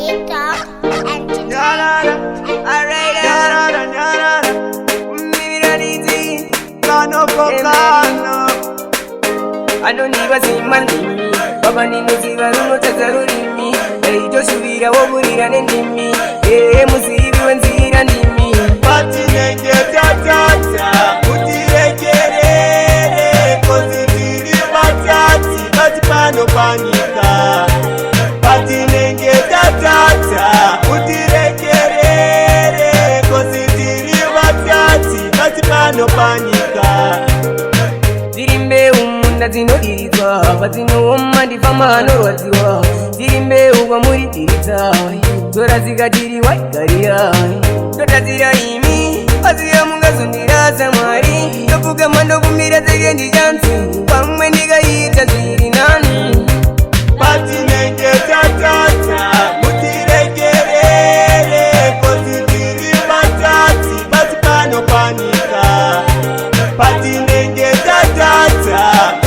TikTok and I don't even see money. Baba ni nuziva runo tazarurimi. Ejo shubira wogurira nendimi. Musibi wenzira ndimi. Pati nenge tatata utirekerere kozitiri batati bati pano panika. Pati nenge tatata utirekerere kozitiri batati bati pano panika. Zirimbe umunda zinodirizwa Bazinooma ndifama norwaziwa Zirimbe ugwa muri diriza Zora zigadiriwa igariya Dotazira imi Baziya mungazo ndiraza mwari Yokuga mando kumira zegendi jansi Pamwe ndiga yita ziri nani Pati nenge tatata utirekerere kozitiri batati bati pano panika. Pati nenge tatata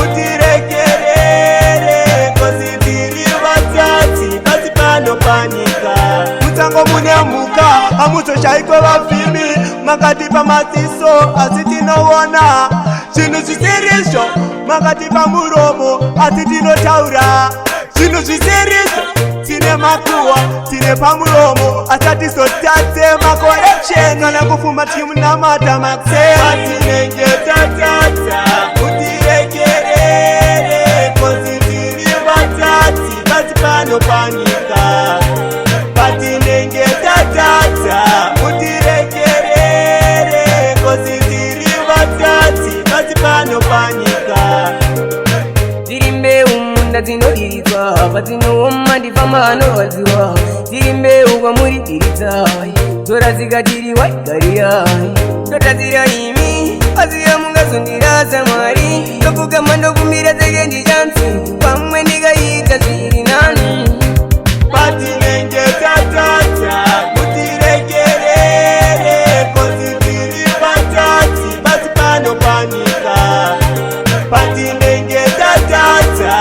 utirekerere kozitiri batati bati pano panika. Mutango munemuka amutoshayikwe bafimi makati pa matiso asitinowona zvinhu zvisirizvo makati pa muromo asitinotaura zvinhu zvisirizvo tine makuhwa tine pamuromo asatizotatse makoreksheni kana kufuma timunamata makuseni. Pati nenge tatata utirekerere kozitiri batati bati pano panika. Pati nenge tatata utirekerere kozitiri batati bati pano panika. Zirimbe umunda zinodirizwa Bazinooma ndifama norwaziwa Zirimbe ugwa muri diriza Zora zigadiriwa igariya Dotazira imi Baziya mungazo ndiraza mwari Yokuga mando kumira zegendi jansi Pamwe ndiga yita ziri nani Pati nenge tatata utirekerere kozitiri batati bati pano panika. Pati nenge tatata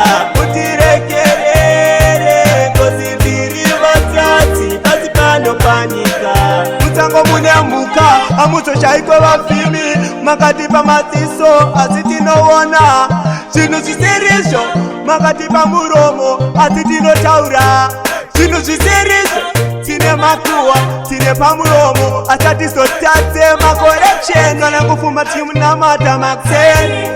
utirekerere kozitiri batati bati pano panika. Mutango munemuka amutoshayikwe bafimi makati pa matiso asitinowona zvinhu zvisirizvo makati pa muromo asitinotaura zvinhu zvisirizvo tine makuhwa tine pamuromo asatizotatse makoreksheni kana kufuma timunamata makuseni.